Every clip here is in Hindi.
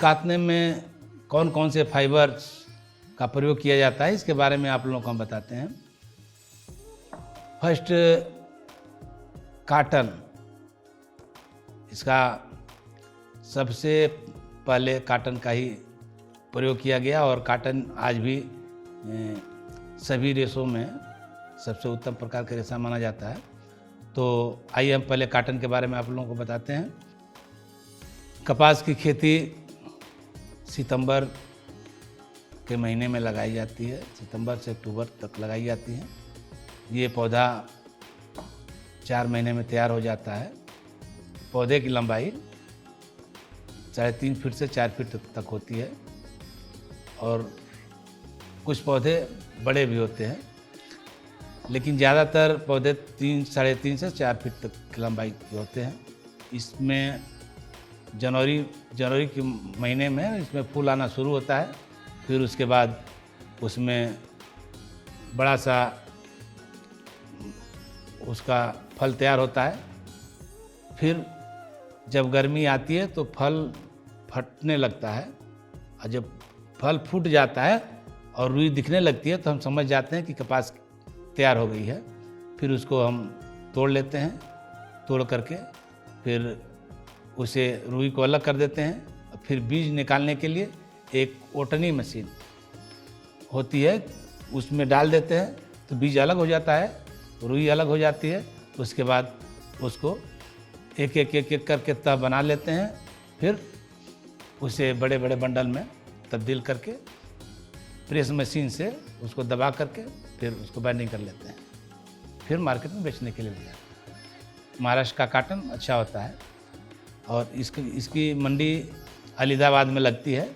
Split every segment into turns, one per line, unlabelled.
काटने में कौन कौन से फाइबर्स का प्रयोग किया जाता है, इसके बारे में आप लोगों को हम बताते हैं। First, cotton. इसका सबसे पहले काटन का ही प्रयोग किया गया और काटन आज भी सभी रेशों में सबसे उत्तम प्रकार का रेशा माना जाता है। तो आइए हम पहले काटन के बारे में आप लोगों को बताते हैं। कपास की खेती सितंबर के महीने में लगाई जाती है, सितंबर से अक्टूबर तक लगाई जाती है। ये पौधा 4 महीने में तैयार हो जाता है। पौधे की लंबाई 3.5 फीट से 4 फीट तक होती है और कुछ पौधे बड़े भी होते हैं, लेकिन ज़्यादातर पौधे 3.5 से 4 फीट तक की लंबाई के होते हैं। इसमें जनवरी के महीने में इसमें फूल आना शुरू होता है। फिर उसके बाद उसमें बड़ा सा उसका फल तैयार होता है। फिर जब गर्मी आती है तो फल फटने लगता है और जब फल फूट जाता है और रुई दिखने लगती है तो हम समझ जाते हैं कि कपास तैयार हो गई है। फिर उसको हम तोड़ लेते हैं, तोड़ करके फिर उसे रुई को अलग कर देते हैं। फिर बीज निकालने के लिए एक ओटनी मशीन होती है, उसमें डाल देते हैं तो बीज अलग हो जाता है, रुई अलग हो जाती है। उसके बाद उसको एक एक करके तह बना लेते हैं। फिर उसे बड़े बड़े बंडल में तब्दील करके प्रेस मशीन से उसको दबा करके फिर उसको बाइंडिंग कर लेते हैं। फिर मार्केट में बेचने के लिए ले जाते हैं। महाराष्ट्र का काटन अच्छा होता है और इसकी मंडी अलीदाबाद में लगती है,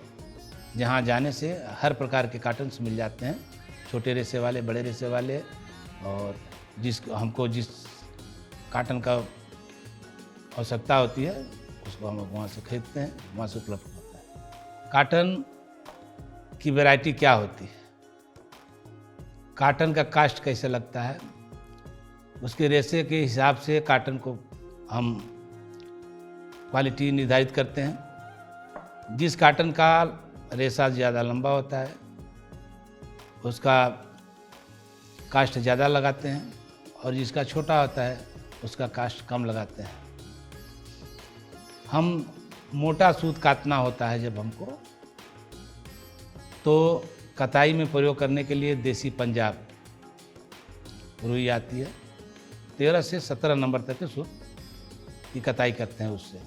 जहाँ जाने से हर प्रकार के काटन्स मिल जाते हैं, छोटे रेशे वाले, बड़े रेशे वाले, और हमको जिस काटन का आवश्यकता होती है उसको हम वहाँ से खरीदते हैं, वहाँ से उपलब्ध होता है। काटन की वैरायटी क्या होती है, काटन का कास्ट कैसे लगता है, उसके रेशे के हिसाब से काटन को हम क्वालिटी निर्धारित करते हैं। जिस काटन का रेशा ज़्यादा लंबा होता है उसका कास्ट ज़्यादा लगाते हैं और जिसका छोटा होता है उसका कास्ट कम लगाते हैं। हम मोटा सूत काटना होता है जब हमको, तो कताई में प्रयोग करने के लिए देसी पंजाब रुई आती है। 13 से 17 नंबर तक के सूत की कताई करते हैं उससे,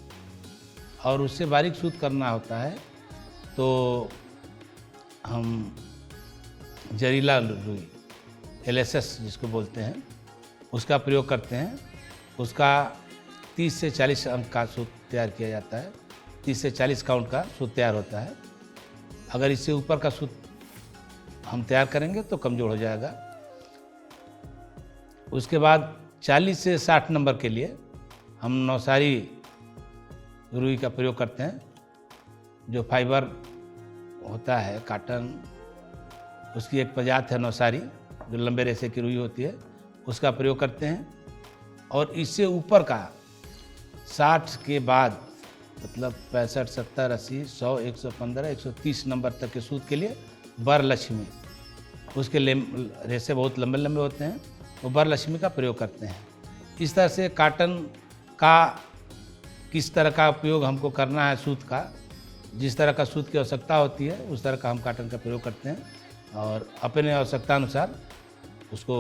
और उससे बारीक सूत करना होता है तो हम जरीला रुई, LSS जिसको बोलते हैं, उसका प्रयोग करते हैं। उसका 30 से 40 अंक का सूत तैयार किया जाता है, 30 से 40 काउंट का सूत तैयार होता है। अगर इससे ऊपर का सूत हम तैयार करेंगे तो कमज़ोर हो जाएगा। उसके बाद 40 से 60 नंबर के लिए हम नौसारी रुई का प्रयोग करते हैं। जो फाइबर होता है काटन, उसकी एक प्रजाति है नौसारी, जो लंबे रेशे की रुई होती है, उसका प्रयोग करते हैं। और इससे ऊपर का 60 के बाद मतलब 65, 70, 80, 100, 115, 130 नंबर तक के सूत के लिए वरलक्ष्मी, उसके रेशे बहुत लंबे लंबे होते हैं, वो वरलक्ष्मी का प्रयोग करते हैं। इस तरह से काटन का किस तरह का उपयोग हमको करना है, सूत का जिस तरह का सूत की आवश्यकता होती है उस तरह का हम काटन का प्रयोग करते हैं और अपने आवश्यकता अनुसार उसको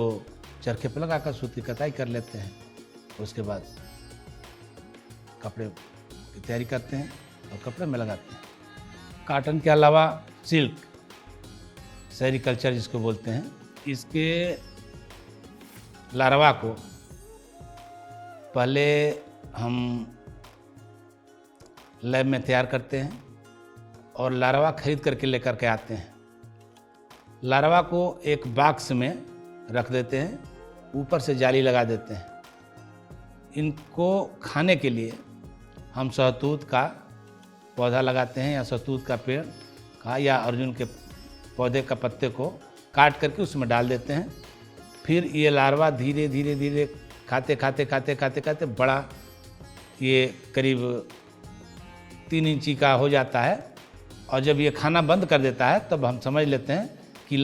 चरखे पर लगाकर सूत की कताई कर लेते हैं। उसके बाद कपड़े की तैयारी करते हैं और कपड़े में लगाते हैं। काटन के अलावा सिल्क, सेरीकल्चर जिसको बोलते हैं, इसके लार्वा को पहले हम लैब में तैयार करते हैं और लार्वा खरीद करके लेकर के आते हैं। लार्वा को एक बॉक्स में रख देते हैं, ऊपर से जाली लगा देते हैं। इनको खाने के लिए हम शहतूत का पौधा लगाते हैं या शहतूत का पेड़ का या अर्जुन के पौधे का पत्ते को काट करके उसमें डाल देते हैं। फिर ये लार्वा धीरे धीरे धीरे खाते खाते खाते खाते खाते बड़ा, ये करीब 3 इंची का हो जाता है। और जब ये खाना बंद कर देता है तब हम समझ लेते हैं कि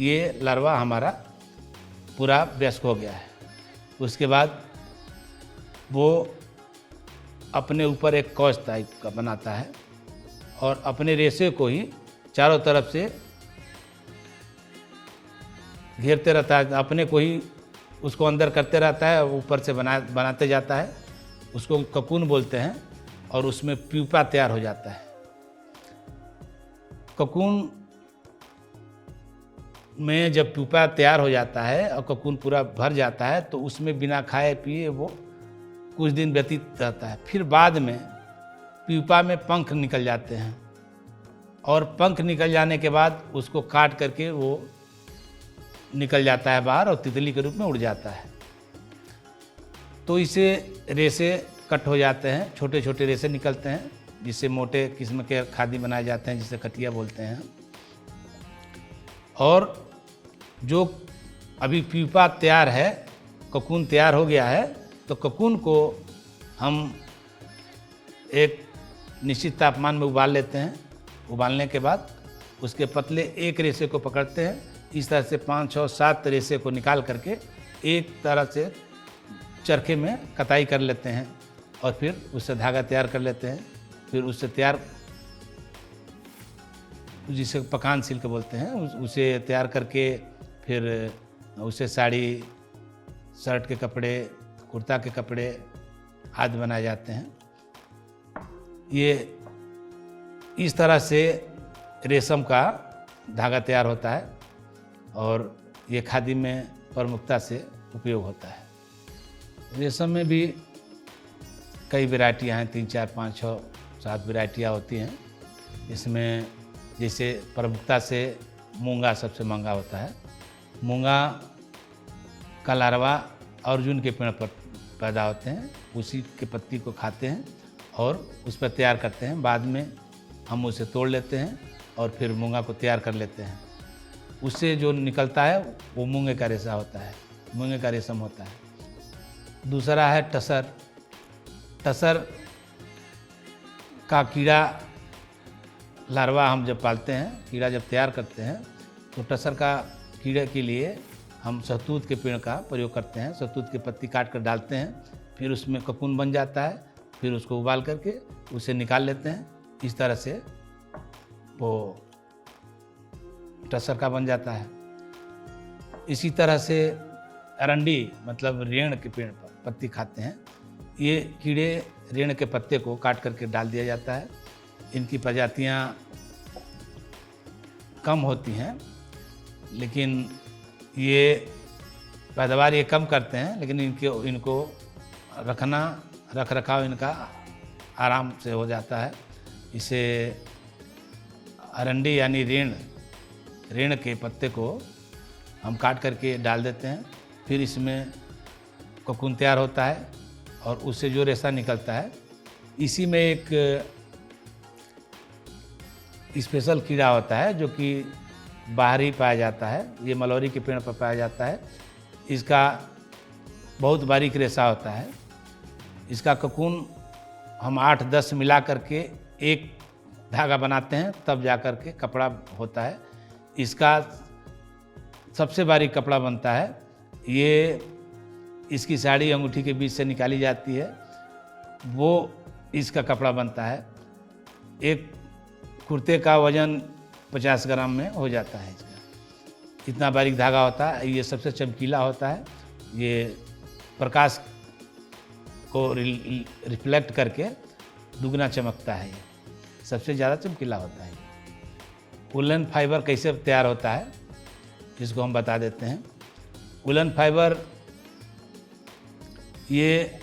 ये लार्वा हमारा पूरा वयस्क हो गया है। उसके बाद वो अपने ऊपर एक कवच टाइप का बनाता है और अपने रेशे को ही चारों तरफ से घेरते रहता है, अपने को ही उसको अंदर करते रहता है, ऊपर से बनाते जाता है। उसको ककून बोलते हैं और उसमें प्यूपा तैयार हो जाता है। ककून में जब प्यूपा तैयार हो जाता है और ककून पूरा भर जाता है तो उसमें बिना खाए पिए वो कुछ दिन व्यतीत रहता है। फिर बाद में प्यूपा में पंख निकल जाते हैं और पंख निकल जाने के बाद उसको काट करके वो निकल जाता है बाहर और तितली के रूप में उड़ जाता है। तो इसे रेशे कट हो जाते हैं, छोटे छोटे रेशे निकलते हैं जिससे मोटे किस्म के खादी बनाए जाते हैं, जिसे कटिया बोलते हैं। और जो अभी प्यूपा तैयार है, ककून तैयार हो गया है, तो ककून को हम एक निश्चित तापमान में उबाल लेते हैं। उबालने के बाद उसके पतले एक रेशे को पकड़ते हैं, इस तरह से 5, 6, 7 रेशे को निकाल करके एक तरह से चरखे में कताई कर लेते हैं और फिर उससे धागा तैयार कर लेते हैं। फिर उससे तैयार, जिसे पकान सिल्क बोलते हैं, उसे तैयार करके फिर उससे साड़ी, शर्ट के कपड़े, कुर्ता के कपड़े आदि बनाए जाते हैं। ये इस तरह से रेशम का धागा तैयार होता है और ये खादी में प्रमुखता से उपयोग होता है। रेशम में भी कई वैरायटियाँ हैं, 3, 4, 5, 6, 7 वैरायटियाँ होती हैं। इसमें जैसे प्रमुखता से मूंगा सबसे महंगा होता है। मूंगा का लार्वा अर्जुन के पेड़ पर पैदा होते हैं, उसी के पत्ती को खाते हैं और उस पर तैयार करते हैं। बाद में हम उसे तोड़ लेते हैं और फिर मूंगा को तैयार कर लेते हैं। उससे जो निकलता है वो मूंगे का रेशा होता है, मूंगे का रेशम होता है। दूसरा है टसर। टसर का कीड़ा लार्वा हम जब पालते हैं, कीड़ा जब तैयार करते हैं, तो टसर का कीड़े के लिए हम सहतूत के पेड़ का प्रयोग करते हैं। सहतूत की पत्ती काट कर डालते हैं, फिर उसमें ककून बन जाता है, फिर उसको उबाल करके उसे निकाल लेते हैं। इस तरह से वो टसर का बन जाता है। इसी तरह से अरंडी मतलब रेण के पेड़ पर पत्ती खाते हैं। ये कीड़े रेण के पत्ते को काट करके डाल दिया जाता है। इनकी प्रजातियां कम होती हैं, लेकिन ये पैदावार ये कम करते हैं, लेकिन इनको रख रखाव इनका आराम से हो जाता है। इसे अरंडी यानी रेण के पत्ते को हम काट करके डाल देते हैं, फिर इसमें ककून तैयार होता है और उससे जो रेशा निकलता है, इसी में एक स्पेशल कीड़ा होता है जो कि बाहरी पाया जाता है। ये मलौरी के पेड़ पर पाया जाता है। इसका बहुत बारीक रेशा होता है। इसका ककून हम 8-10 मिला करके एक धागा बनाते हैं, तब जा कर के कपड़ा होता है। इसका सबसे बारीक कपड़ा बनता है। ये इसकी साड़ी अंगूठी के बीच से निकाली जाती है, वो इसका कपड़ा बनता है। एक कुर्ते का वजन 50 ग्राम में हो जाता है इसका, इतना बारीक धागा होता है। ये सबसे चमकीला होता है। ये प्रकाश को रिफ्लेक्ट करके दुगना चमकता है। ये सबसे ज़्यादा चमकीला होता है। वुलन फाइबर कैसे तैयार होता है इसको हम बता देते हैं। वुलन फाइबर ये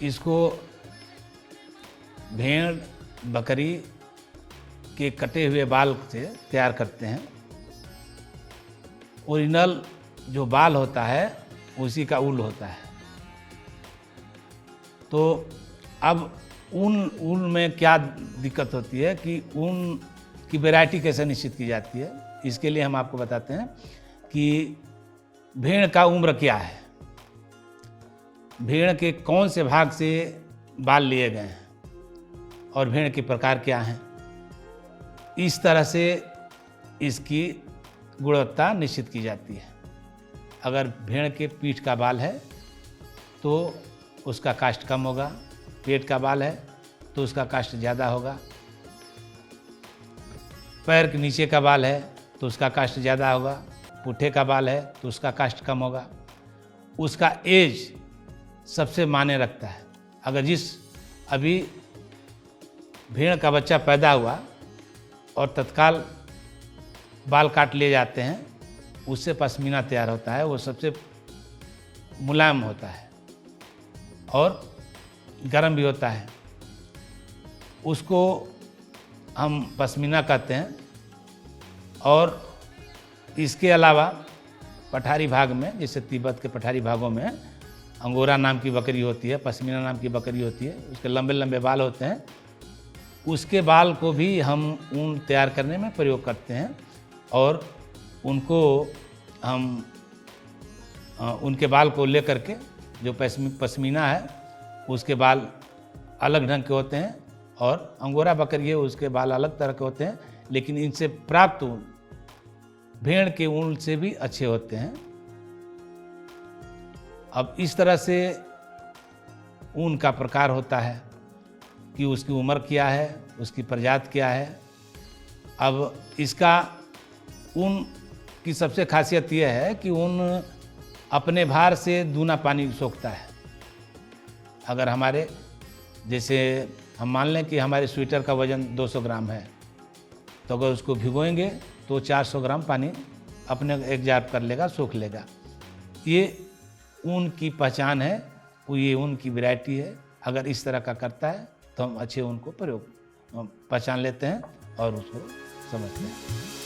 इसको भेड़ बकरी के कटे हुए बाल से तैयार करते हैं। ओरिजिनल जो बाल होता है उसी का ऊल होता है। तो अब ऊन में क्या दिक्कत होती है कि ऊन की वैरायटी कैसे निश्चित की जाती है, इसके लिए हम आपको बताते हैं कि भेड़ का उम्र क्या है, भेड़ के कौन से भाग से बाल लिए गए हैं और भेड़ के प्रकार क्या हैं। इस तरह से इसकी गुणवत्ता निश्चित की जाती है। अगर भेड़ के पीठ का बाल है तो उसका कास्ट कम होगा, पेट का बाल है तो उसका कास्ट ज़्यादा होगा, पैर के नीचे का बाल है तो उसका कास्ट ज़्यादा होगा, पुट्ठे का बाल है तो उसका कास्ट कम होगा। उसका एज सबसे मायने रखता है। अगर अभी भेड़ का बच्चा पैदा हुआ और तत्काल बाल काट लिए जाते हैं, उससे पश्मीना तैयार होता है, वो सबसे मुलायम होता है और गर्म भी होता है। उसको हम पश्मीना कहते हैं। और इसके अलावा पठारी भाग में, जैसे तिब्बत के पठारी भागों में अंगोरा नाम की बकरी होती है, पश्मीना नाम की बकरी होती है, उसके लंबे लंबे बाल होते हैं। उसके बाल को भी हम ऊन तैयार करने में प्रयोग करते हैं और उनको हम उनके बाल को लेकर के, जो पश्मीना है उसके बाल अलग ढंग के होते हैं और अंगोरा बकरी है उसके बाल अलग तरह के होते हैं, लेकिन इनसे प्राप्त ऊन भेड़ के ऊन से भी अच्छे होते हैं। अब इस तरह से ऊन का प्रकार होता है कि उसकी उम्र क्या है, उसकी प्रजाति क्या है। अब इसका ऊन की सबसे खासियत यह है कि ऊन अपने भार से दूना पानी सोखता है। अगर हमारे, जैसे हम मान लें कि हमारे स्वेटर का वज़न 200 ग्राम है, तो अगर उसको भिगोएंगे तो 400 ग्राम पानी अपने एब्जॉर्ब कर लेगा, सोख लेगा। ये ऊन की पहचान है, वो ये ऊन की वैरायटी है। अगर इस तरह का करता है तो हम अच्छे ऊन को पहचान लेते हैं और उसको समझते हैं।